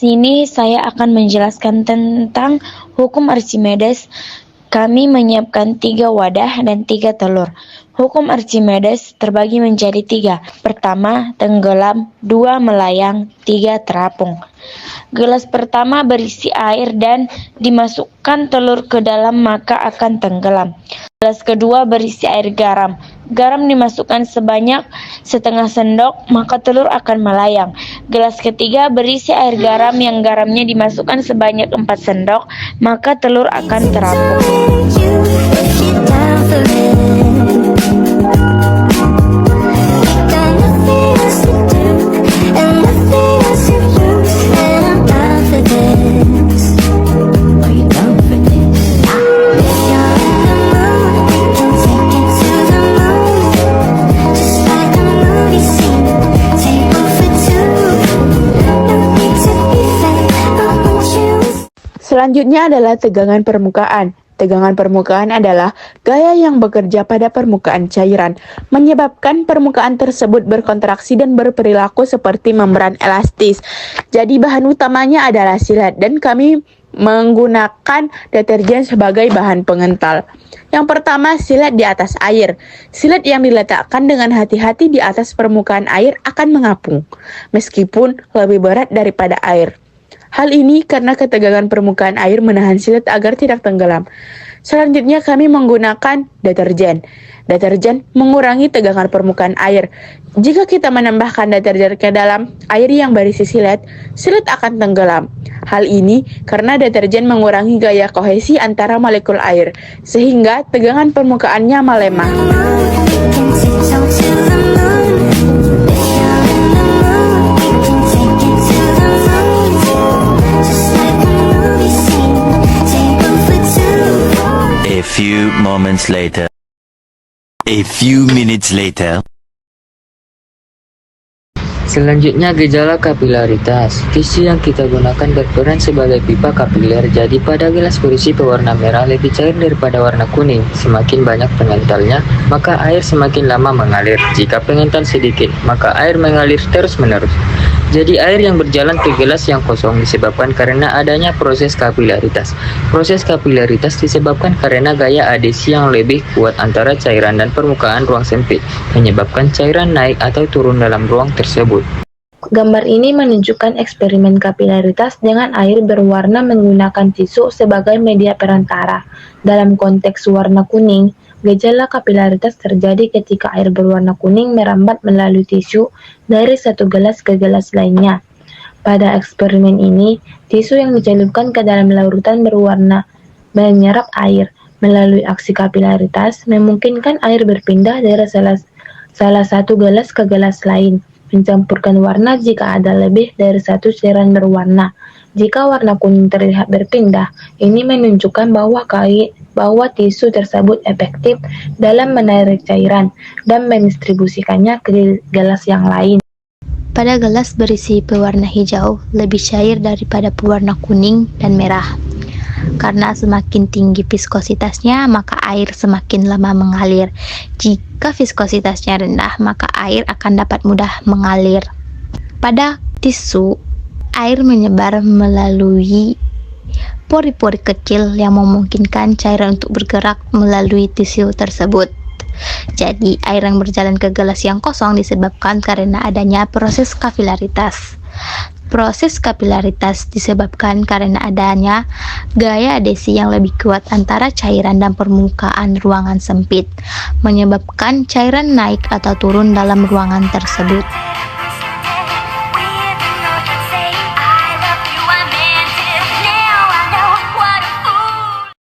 sini saya akan menjelaskan tentang hukum Archimedes. Kami menyiapkan 3 wadah dan 3 telur. Hukum Archimedes terbagi menjadi 3. Pertama, tenggelam. 2, melayang. 3, terapung. Gelas pertama berisi air dan dimasukkan telur ke dalam maka akan tenggelam. Gelas kedua berisi air garam. Garam dimasukkan sebanyak setengah sendok maka telur akan melayang. Gelas ketiga berisi air garam yang garamnya dimasukkan sebanyak 4 sendok maka telur akan terapung. Selanjutnya adalah tegangan permukaan. Tegangan permukaan adalah gaya yang bekerja pada permukaan cairan, menyebabkan permukaan tersebut berkontraksi dan berperilaku seperti membran elastis. Jadi bahan utamanya adalah silet dan kami menggunakan deterjen sebagai bahan pengental. Yang pertama, silet di atas air. Silet yang diletakkan dengan hati-hati di atas permukaan air akan mengapung, meskipun lebih berat daripada air. Hal ini karena ketegangan permukaan air menahan silet agar tidak tenggelam. Selanjutnya kami menggunakan deterjen. Deterjen mengurangi tegangan permukaan air. Jika kita menambahkan deterjen ke dalam air yang berisi silet, silet akan tenggelam. Hal ini karena deterjen mengurangi gaya kohesi antara molekul air, sehingga tegangan permukaannya melemah. A few moments later. A few minutes later. Selanjutnya gejala kapilaritas. Tisu yang kita gunakan berperan sebagai pipa kapiler. Jadi pada gelas berisi pewarna merah lebih cair daripada warna kuning. Semakin banyak pengentalnya, maka air semakin lama mengalir. Jika pengental sedikit, maka air mengalir terus-menerus. Jadi air yang berjalan ke gelas yang kosong disebabkan karena adanya proses kapilaritas. Proses kapilaritas disebabkan karena gaya adesi yang lebih kuat antara cairan dan permukaan ruang sempit, menyebabkan cairan naik atau turun dalam ruang tersebut. Gambar ini menunjukkan eksperimen kapilaritas dengan air berwarna menggunakan tisu sebagai media perantara. Dalam konteks warna kuning, gejala kapilaritas terjadi ketika air berwarna kuning merambat melalui tisu dari satu gelas ke gelas lainnya. Pada eksperimen ini, tisu yang dicelupkan ke dalam larutan berwarna menyerap air. Melalui aksi kapilaritas, memungkinkan air berpindah dari salah satu gelas ke gelas lain, mencampurkan warna jika ada lebih dari satu cairan berwarna. Jika warna kuning terlihat berpindah, ini menunjukkan bahwa tisu tersebut efektif dalam menarik cairan dan mendistribusikannya ke gelas yang lain. Pada gelas berisi pewarna hijau, lebih cair daripada pewarna kuning dan merah. Karena semakin tinggi viskositasnya, maka air semakin lama mengalir. Jika viskositasnya rendah, maka air akan dapat mudah mengalir. Pada tisu, air menyebar melalui pori-pori kecil yang memungkinkan cairan untuk bergerak melalui tisu tersebut. Jadi, air yang berjalan ke gelas yang kosong disebabkan karena adanya proses kapilaritas. Proses kapilaritas disebabkan karena adanya gaya adesi yang lebih kuat antara cairan dan permukaan ruangan sempit, menyebabkan cairan naik atau turun dalam ruangan tersebut.